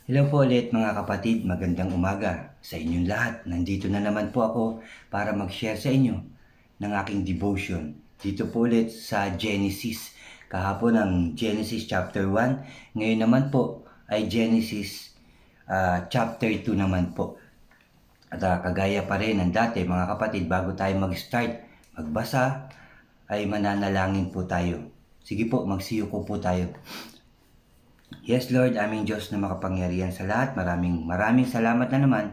Hello po ulit mga kapatid, magandang umaga sa inyong lahat. Nandito na naman po ako para mag-share sa inyo ng aking devotion. Dito po ulit sa Genesis. Kahapon ang Genesis chapter 1. Ngayon naman po ay Genesis chapter 2 naman po. At kagaya pa rin ng dati mga kapatid, bago tayo mag-start magbasa, ay mananalangin po tayo. Sige po, magsiyuko po tayo. Yes Lord, aming Diyos na makapangyarihan sa lahat, maraming salamat na naman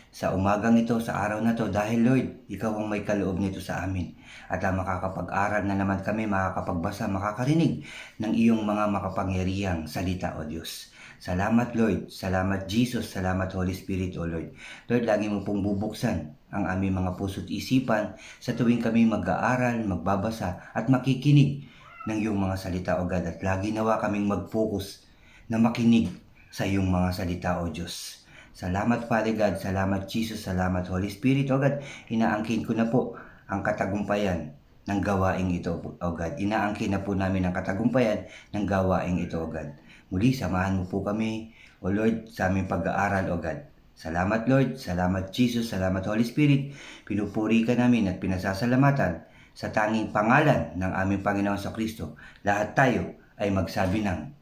sa umagang ito, sa araw na to, dahil Lord, Ikaw ang may kaloob nito sa amin. At makakapag-aral na naman kami, makakapagbasa, makakarinig ng iyong mga makapangyarihang salita, O Diyos. Salamat Lord, salamat Jesus, salamat Holy Spirit, O Lord. Lord, lagi mo pong bubuksan ang aming mga puso't isipan sa tuwing kami mag-aaral, magbabasa at makikinig ng iyong mga salita, O God. At lagi nawa kaming mag-focus na makinig sa iyong mga salita, O Diyos. Salamat, Father God. Salamat, Jesus. Salamat, Holy Spirit, O God. Inaangkin ko na po ang katagumpayan ng gawaing ito, O God. Inaangkin na po namin ang katagumpayan ng gawaing ito, O God. Muli, samahan mo po kami, O Lord, sa aming pag-aaral, O God. Salamat, Lord. Salamat, Jesus. Salamat, Holy Spirit. Pinupuri ka namin at pinasasalamatan sa tanging pangalan ng aming Panginoon sa Kristo. Lahat tayo ay magsabi ng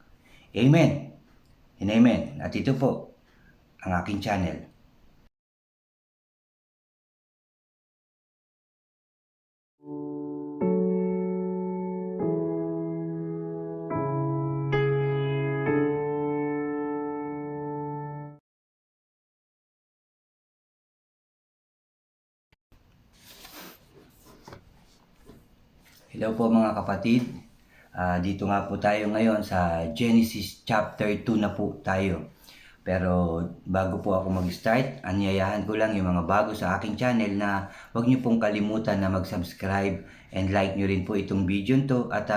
Amen and Amen. At ito po ang aking channel. Hello po mga kapatid. Dito nga po tayo ngayon sa Genesis chapter 2 na po tayo. Pero bago po ako mag-start, anyayahan ko lang yung mga bago sa aking channel na huwag niyo pong kalimutan na mag-subscribe and like niyo rin po itong video to at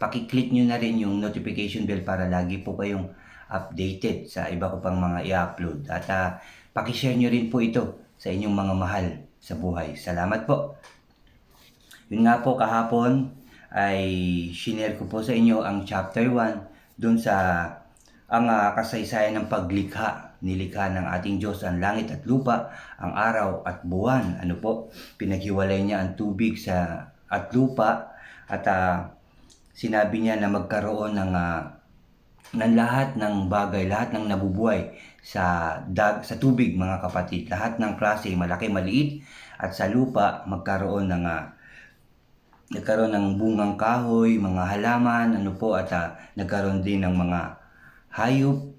pakiclick niyo na rin yung notification bell para lagi po kayong updated sa iba ko pang mga i-upload. At pakishare niyo rin po ito sa inyong mga mahal sa buhay. Salamat po. Yun nga po, kahapon ay shinare ko po sa inyo ang chapter 1 dun sa ang kasaysayan ng paglikha. Nilikha ng ating Diyos ang langit at lupa, ang araw at buwan. Ano po, pinaghiwalay niya ang tubig at lupa at sinabi niya na magkaroon ng lahat ng bagay, lahat ng nabubuhay sa tubig mga kapatid. Lahat ng klase, malaki, maliit, at sa lupa magkaroon ng bungang kahoy, mga halaman, ano po, at nagkaroon din ng mga hayop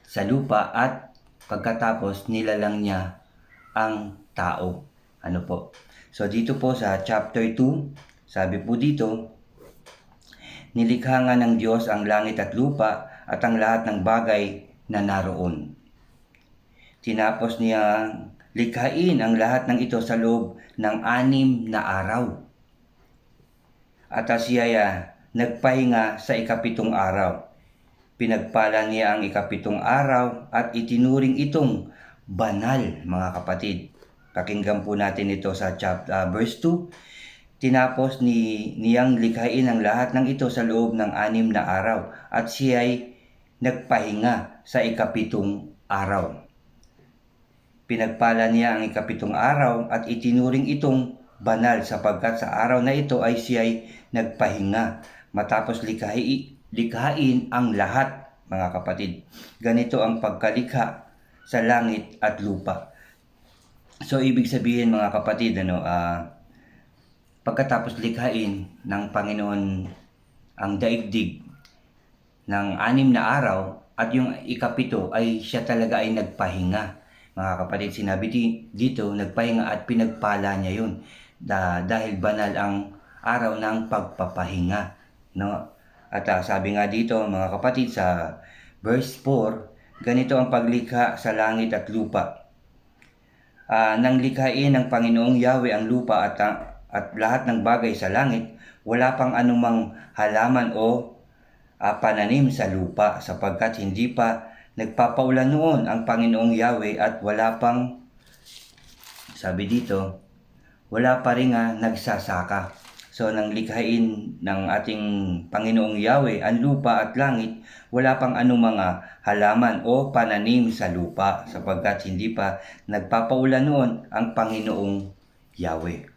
sa lupa at pagkatapos nilalang niya ang tao. Ano po? So dito po sa chapter 2, sabi po dito, nilikha nga ng Diyos ang langit at lupa at ang lahat ng bagay na naroon. Tinapos niya likhain ang lahat ng ito sa loob ng 6 na araw. At siya nagpahinga sa ika-7 araw. Pinagpala niya ang ika-7 araw at itinuring itong banal, mga kapatid. Pakinggan po natin ito sa verse 2. Tinapos niyang likhain ang lahat ng ito sa loob ng 6 na araw at siya'y nagpahinga sa ika-7 araw. Pinagpala niya ang ika-7 araw at itinuring itong banal sapagkat sa araw na ito ay siya'y nagpahinga matapos likhain ang lahat, mga kapatid. Ganito ang pagkalikha sa langit at lupa. So ibig sabihin mga kapatid, pagkatapos likhain ng Panginoon ang daigdig ng 6 na araw at yung ika-7 ay siya talaga ay nagpahinga. Mga kapatid, sinabi dito, nagpahinga at pinagpala niya yun. Dahil banal ang araw ng pagpapahinga. No? At sabi nga dito, mga kapatid, sa verse 4, ganito ang paglikha sa langit at lupa. Nang likhain ng Panginoong Yahweh ang lupa at lahat ng bagay sa langit, wala pang anumang halaman o pananim sa lupa sapagkat hindi pa nagpapaulan noon ang Panginoong Yahweh at wala pang, sabi dito, wala pa rin nagsasaka. So nang likhain ng ating Panginoong Yahweh ang lupa at langit, wala pang anumang halaman o pananim sa lupa sapagkat hindi pa nagpapaulan noon ang Panginoong Yahweh.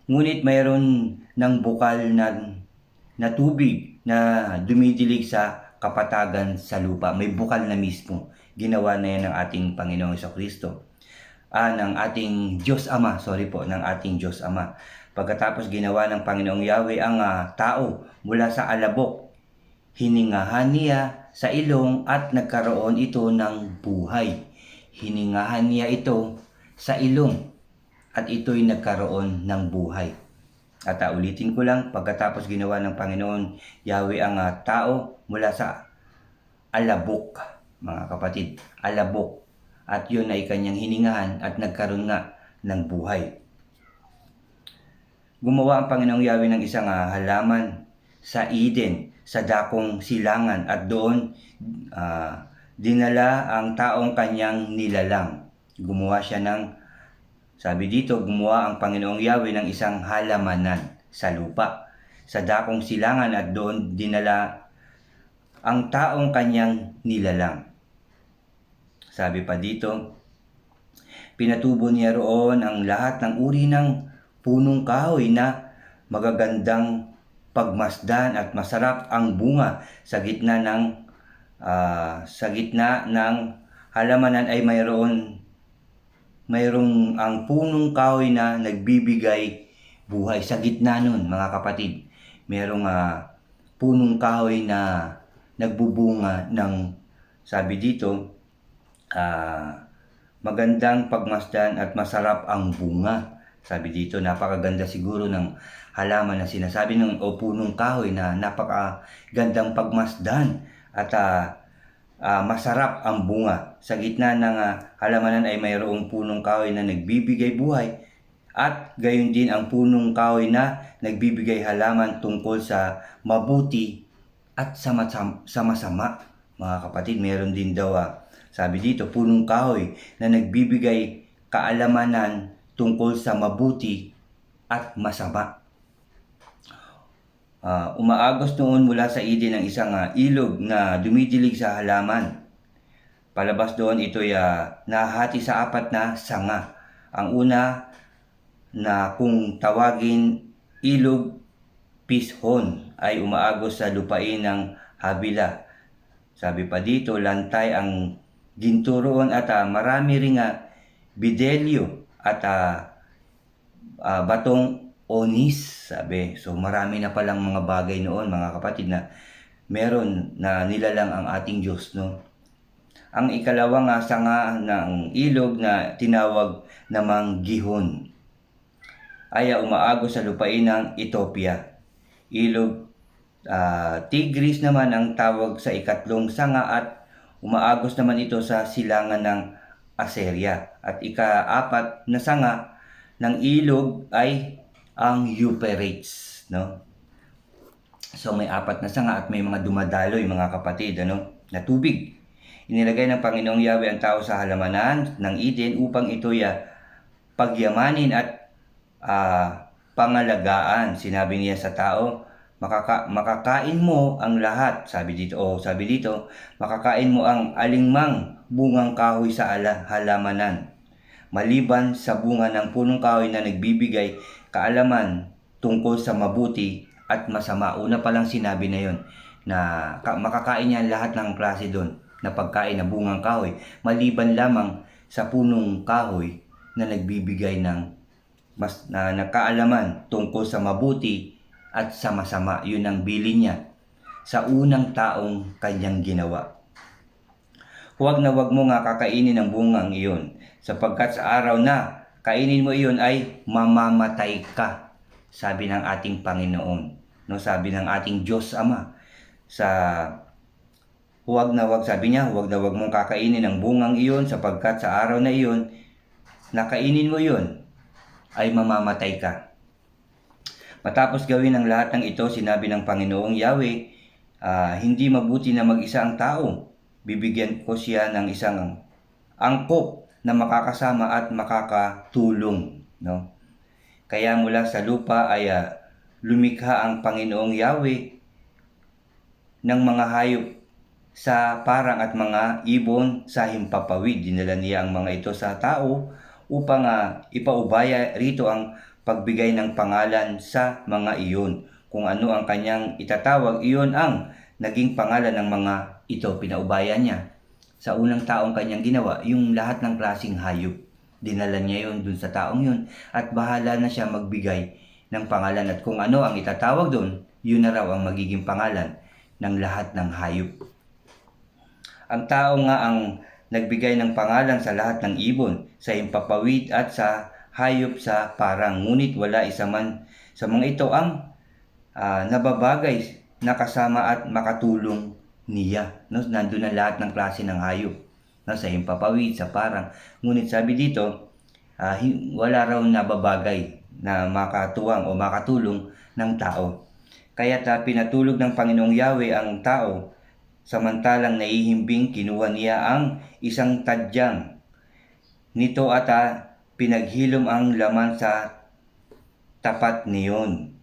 Ngunit mayroon ng bukal na tubig na dumidilig sa kapatagan sa lupa. May bukal na mismo. Ginawa na yan ng ating Panginoong Kristo. Ng ating Diyos Ama, ng ating Diyos Ama. Pagkatapos ginawa ng Panginoong Yahweh ang tao mula sa alabok, hiningahan niya sa ilong at nagkaroon ito ng buhay. Hiningahan niya ito sa ilong at ito'y nagkaroon ng buhay. At ulitin ko lang, pagkatapos ginawa ng Panginoon Yahweh ang tao mula sa alabok, mga kapatid, alabok. At yun ay kanyang hiningahan at nagkaroon nga ng buhay. Gumawa ang Panginoong Yahweh ng isang halaman sa Eden, sa dakong silangan, at doon dinala ang taong kanyang nilalang. Gumawa siya sabi dito, gumawa ang Panginoong Yahweh ng isang halamanan sa lupa, sa dakong silangan, at doon dinala ang taong kanyang nilalang. Sabi pa dito, pinatubo niya roon ang lahat ng uri ng punong kahoy na magagandang pagmasdan at masarap ang bunga. Sa gitna ng halamanan ay mayroong ang punong kahoy na nagbibigay buhay. Sa gitna nun, mga kapatid, mayroong punong kahoy na nagbubunga ng, sabi dito, magandang pagmasdan at masarap ang bunga. Sabi dito, napakaganda siguro ng halaman na sinasabi ng punong kahoy na napakagandang pagmasdan at masarap ang bunga. Sa gitna ng halamanan ay mayroong punong kahoy na nagbibigay buhay at gayon din ang punong kahoy na nagbibigay halaman tungkol sa mabuti at sa masama. Mga kapatid, meron din daw sabi dito, punong kahoy na nagbibigay kaalamanan tungkol sa mabuti at masama. Umaagos noon mula sa Eden ang isang ilog na dumidilig sa halaman. Palabas doon ito'y nahati sa 4 na sanga. Ang una na kung tawagin ilog Pishon ay umaagos sa lupain ng Habila. Sabi pa dito, lantay ang ginto roon at marami ring bidelyo at batong onis, sabi. So marami na palang mga bagay noon, mga kapatid, na meron na nilalang ang ating Diyos, no? Ang ikalawang sanga ng ilog na tinawag namang Gihon ay umaagos sa lupain ng Ethiopia. Ilog Tigris naman ang tawag sa ikatlong sanga at umaagos naman ito sa silangan ng Assyria. At ika-4 na sanga ng ilog ay ang Euphrates, no? So may 4 na sanga at may mga dumadaloy, mga kapatid, na tubig. Inilagay ng Panginoong Yahweh ang tao sa halamanan ng Eden upang ito'y pagyamanin at pangalagaan. Sinabi niya sa tao, makakain mo ang lahat, sabi dito, makakain mo ang alingmang bungang kahoy sa halamanan, maliban sa bunga ng punong kahoy na nagbibigay kaalaman tungkol sa mabuti at masama. Una pa lang sinabi na yon na makakain niya lahat ng klase doon na pagkain na bungang kahoy, maliban lamang sa punong kahoy na nagbibigay ng nakaalaman tungkol sa mabuti at sa masama. Yun ang bilin niya sa unang taong kanyang ginawa. Huwag na huwag mo kakainin ang bungang iyon, sapagkat sa araw na kainin mo iyon ay mamamatay ka, sabi ng ating Panginoon, no? Sabi ng ating Diyos Ama. Huwag na huwag mong kakainin ang bungang iyon, sapagkat sa araw na iyon nakainin mo iyon ay mamamatay ka. Matapos gawin ang lahat ng ito, sinabi ng Panginoong Yahweh, hindi mabuti na mag-isa ang tao. Bibigyan ko siya ng isang angkop na makakasama at makakatulong, no? Kaya mula sa lupa ay lumikha ang Panginoong Yahweh ng mga hayop sa parang at mga ibon sa himpapawid. Dinala niya ang mga ito sa tao upang ipaubaya rito ang pagbigay ng pangalan sa mga iyon. Kung ano ang kanyang itatawag, iyon ang naging pangalan ng mga ito. Pinaubaya niya sa unang taong kanyang ginawa, yung lahat ng klaseng hayop. Dinala niya yun dun sa taong yun at bahala na siya magbigay ng pangalan. At kung ano ang itatawag dun, yun na raw ang magiging pangalan ng lahat ng hayop. Ang tao nga ang nagbigay ng pangalan sa lahat ng ibon, sa himpapawid at sa hayop sa parang. Ngunit wala isa man sa mga ito ang nababagay na kasama at makatulong niya. No? Nandun ang lahat ng klase ng hayop. No? Sa himpapawid, sa parang. Ngunit sabi dito, wala raw nababagay na makatuwang o makatulong ng tao. Kaya pinatulog ng Panginoong Yahweh ang tao. Samantalang naihimbing, kinuha niya ang isang tadyang nito at pinaghilom ang laman sa tapat niyon.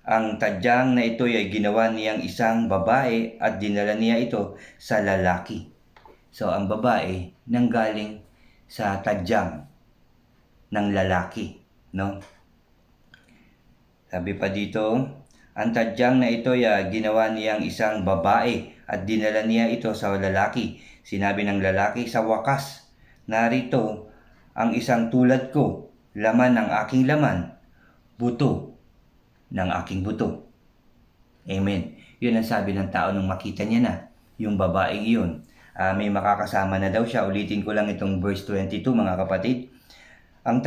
Ang tadyang na ito ay ginawa niyang isang babae at dinala niya ito sa lalaki. So ang babae nanggaling sa tadyang ng lalaki, no? Sabi pa dito, ang tadyang na ito ay ginawa niyang isang babae at dinala niya ito sa lalaki. Sinabi ng lalaki, sa wakas, narito ang isang tulad ko, laman ng aking laman, buto ng aking buto. Amen. Yun ang sabi ng tao nung makita niya na yung babaeng iyon. May makakasama na daw siya. Ulitin ko lang itong verse 22 mga kapatid. Ang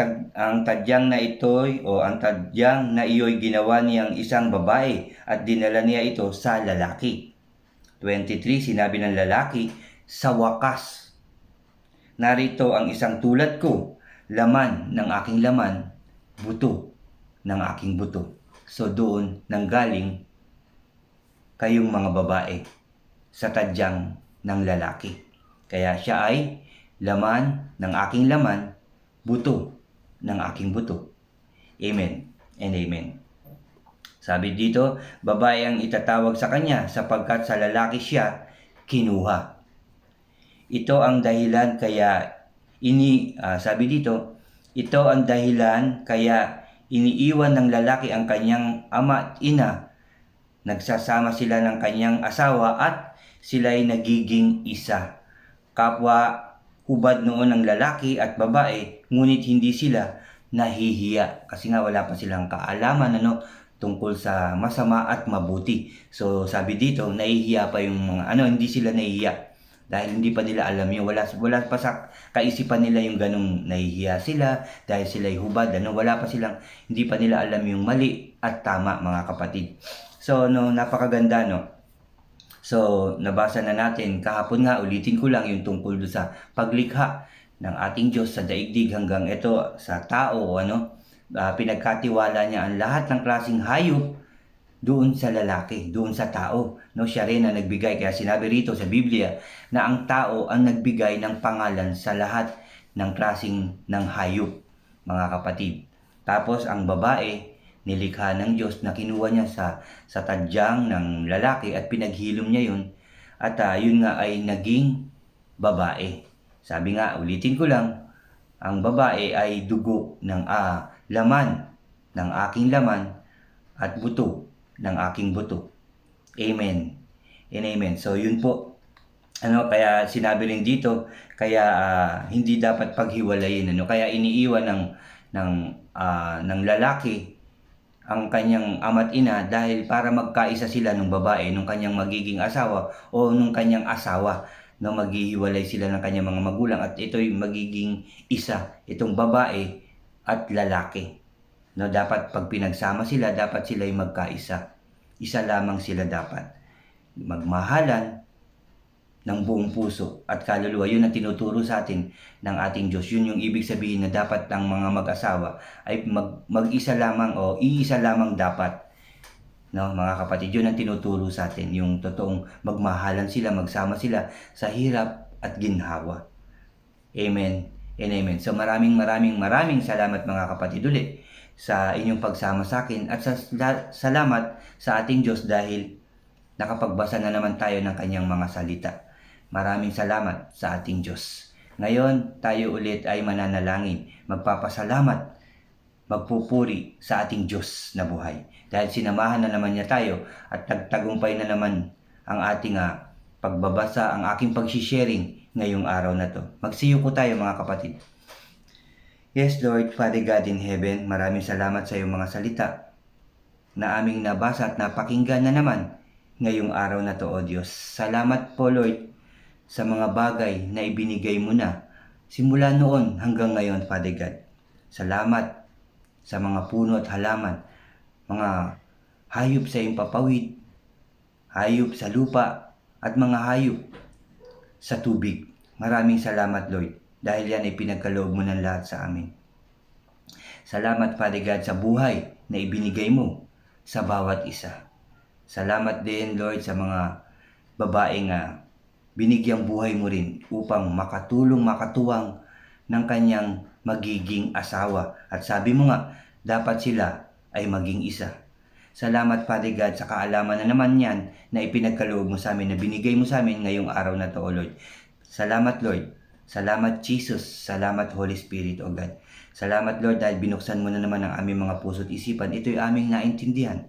tadyang na ito'y ang tadyang na iyo'y ginawa niyang isang babae at dinala niya ito sa lalaki. 23, sinabi ng lalaki, sa wakas, narito ang isang tulad ko, laman ng aking laman, buto ng aking buto. So doon nanggaling kayong mga babae sa tadyang ng lalaki. Kaya siya ay laman ng aking laman, buto ng aking buto. Amen and amen. Sabi dito, babae ang itatawag sa kanya sapagkat sa lalaki siya kinuha. Ito ang dahilan kaya sabi dito, ito ang dahilan kaya iniiwan ng lalaki ang kanyang ama at ina. Nagsasama sila ng kanyang asawa at sila'y nagiging isa. Kapwa hubad noon ng lalaki at babae, ngunit hindi sila nahihiya kasi nga wala pa silang kaalaman tungkol sa masama at mabuti. So sabi dito, nahihiya pa yung mga hindi sila nahihiya dahil hindi pa nila alam yun. Wala pa sa kaisipan nila yung ganung nahihiya sila dahil sila'y hubad. Wala pa silang, hindi pa nila alam yung mali at tama mga kapatid. So napakaganda So, nabasa na natin kahapon nga, ulitin ko lang yung tungkol sa paglikha ng ating Diyos sa daigdig hanggang ito sa tao, pinagkatiwala niya ang lahat ng klaseng hayop doon sa lalaki, doon sa tao. Siya rin na nagbigay, kaya sinabi rito sa Biblia na ang tao ang nagbigay ng pangalan sa lahat ng klaseng ng hayop, mga kapatid. Tapos ang babae, nilikha ng Diyos na kinuha niya sa tadyang ng lalaki at pinaghilom niya yun at yun nga ay naging babae. Sabi nga, ulitin ko lang, ang babae ay dugo ng laman ng aking laman at buto ng aking buto. Amen and amen. So yun po, kaya sinabi rin dito, kaya hindi dapat paghiwalayin, kaya iniiwan ng lalaki ang kanyang ama't ina dahil para magkaisa sila ng babae, nung kanyang magiging asawa o nung kanyang asawa, maghihiwalay sila ng kanyang mga magulang at ito'y magiging isa, itong babae at lalaki. Dapat pag pinagsama sila, dapat sila'y magkaisa. Isa lamang sila dapat. Magmahalan ng buong puso at kaluluwa. Yun ang tinuturo sa atin ng ating Diyos. Yun yung ibig sabihin na dapat ang mga mag-asawa ay mag-isa lamang o iisa lamang dapat. Mga kapatid, yun ang tinuturo sa atin. Yung totoong magmahalan sila, magsama sila sa hirap at ginhawa. Amen and amen. So maraming salamat mga kapatid ulit sa inyong pagsama sa akin at salamat sa ating Diyos dahil nakapagbasa na naman tayo ng kanyang mga salita. Maraming salamat sa ating Diyos. Ngayon, tayo ulit ay mananalangin, magpapasalamat, magpupuri sa ating Diyos na buhay. Dahil sinamahan na naman niya tayo at nagtagumpay na naman ang ating pagbabasa, ang aking pag-sharing ngayong araw na to. Magsiyuko tayo mga kapatid. Yes, Lord, Father God in heaven, maraming salamat sa iyong mga salita na aming nabasa at napakinggan na naman ngayong araw na to, O Diyos. Salamat po, Lord, sa mga bagay na ibinigay mo na simula noon hanggang ngayon, Father God. Salamat sa mga puno at halaman, mga hayop sa iyong papawid, hayop sa lupa, at mga hayop sa tubig. Maraming salamat, Lord, dahil yan ay pinagkaloob mo ng lahat sa amin. Salamat, Father God, sa buhay na ibinigay mo sa bawat isa. Salamat din, Lord, sa mga babaeng binigyang buhay mo rin upang makatuwang ng kanyang magiging asawa. At sabi mo nga, dapat sila ay maging isa. Salamat, Father God, sa kaalaman na naman yan na ipinagkaloob mo sa amin, na binigay mo sa amin ngayong araw na to, O Lord. Salamat, Lord. Salamat, Jesus. Salamat, Holy Spirit, O God. Salamat, Lord, dahil binuksan mo na naman ang aming mga puso't isipan. Ito'y aming naintindihan.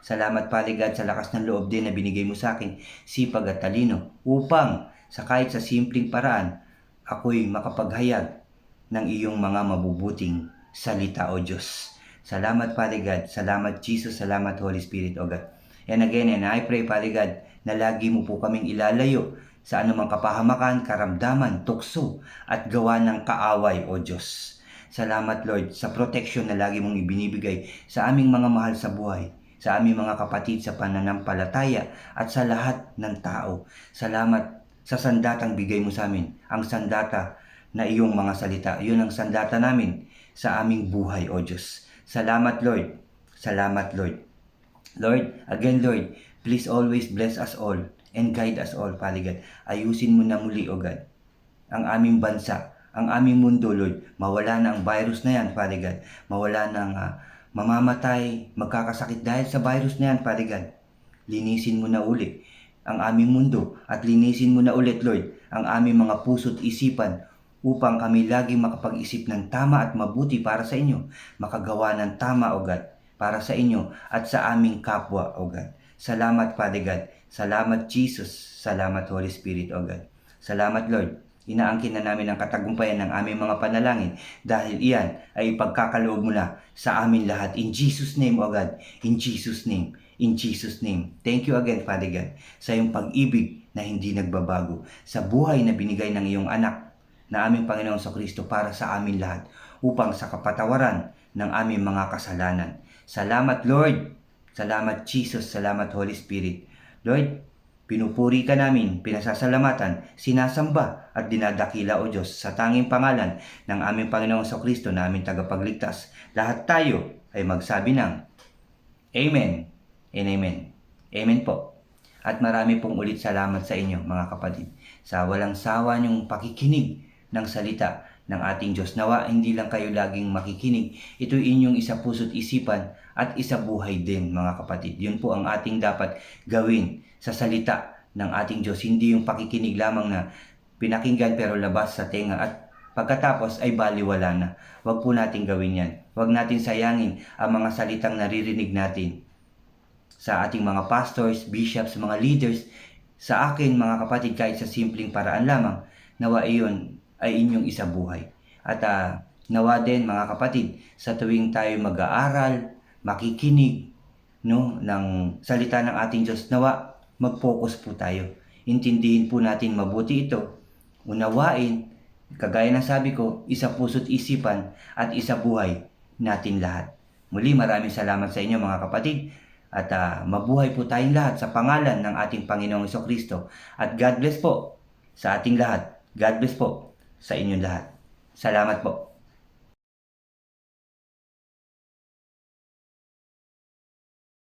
Salamat, Father God, sa lakas ng loob din na binigay mo sa akin, sipag at talino, upang sa kahit sa simpleng paraan, ako'y makapaghayag ng iyong mga mabubuting salita, O Diyos. Salamat, Father God. Salamat, Jesus. Salamat, Holy Spirit, O God. And again, and I pray, Father God, na lagi mo po kaming ilalayo sa anumang kapahamakan, karamdaman, tukso, at gawa ng kaaway, O Diyos. Salamat, Lord, sa protection na lagi mong ibinibigay sa aming mga mahal sa buhay, sa aming mga kapatid sa pananampalataya at sa lahat ng tao. Salamat sa sandatang bigay mo sa amin, ang sandata na iyong mga salita. Yun ang sandata namin sa aming buhay, O Diyos. Salamat, Lord. Salamat, Lord. Lord, again, Lord, please always bless us all and guide us all, Father God. Ayusin mo na muli, O God, ang aming bansa, ang aming mundo, Lord. Mawala na ang virus na yan, Father God. Mawala na ang mamamatay, magkakasakit dahil sa virus na yan, Father God. Linisin mo na uli ang aming mundo at linisin mo na ulit, Lord, ang aming mga puso't isipan upang kami laging makapag-isip ng tama at mabuti para sa inyo, makagawa ng tama, O God, para sa inyo at sa aming kapwa, O God. Salamat, Father God. Salamat, Jesus. Salamat, Holy Spirit, O God. Salamat, Lord. Inaangkin na namin ang katagumpayan ng aming mga panalangin dahil iyan ay ipagkakaloob mo na sa amin lahat. In Jesus' name, O God. In Jesus' name. In Jesus' name. Thank you again, Father God, sa iyong pag-ibig na hindi nagbabago, sa buhay na binigay ng iyong anak na aming Panginoong Kristo para sa amin lahat upang sa kapatawaran ng aming mga kasalanan. Salamat, Lord. Salamat, Jesus. Salamat, Holy Spirit. Lord, pinupuri ka namin, pinasasalamatan, sinasamba at dinadakila, O Diyos, sa tanging pangalan ng aming Panginoong Kristo na aming tagapagligtas. Lahat tayo ay magsabi ng Amen and Amen. Amen po. At marami pong ulit salamat sa inyo, mga kapatid, sa walang sawa niyong pakikinig ng salita ng ating Diyos. Nawa, hindi lang kayo laging makikinig. Ito'y inyong isa puso't isipan at isa buhay din, mga kapatid. Yun po ang ating dapat gawin sa salita ng ating Diyos. Hindi yung pakikinig lamang na pinakinggan pero labas sa tenga at pagkatapos ay baliwala na. Huwag po natin gawin yan. Huwag natin sayangin ang mga salitang naririnig natin sa ating mga pastors, bishops, mga leaders. Sa akin, mga kapatid, kahit sa simpleng paraan lamang, nawa iyon ay inyong isa buhay. At nawa din, mga kapatid, sa tuwing tayo mag-aaral, makikinig ng salita ng ating Diyos, nawa mag-focus po tayo. Intindihin po natin mabuti ito. Unawain, kagaya ng sabi ko, isa puso't isipan at isa buhay natin lahat. Muli, maraming salamat sa inyo, mga kapatid. At mabuhay po tayong lahat sa pangalan ng ating Panginoong Kristo. At God bless po sa ating lahat. God bless po sa inyong lahat. Salamat po.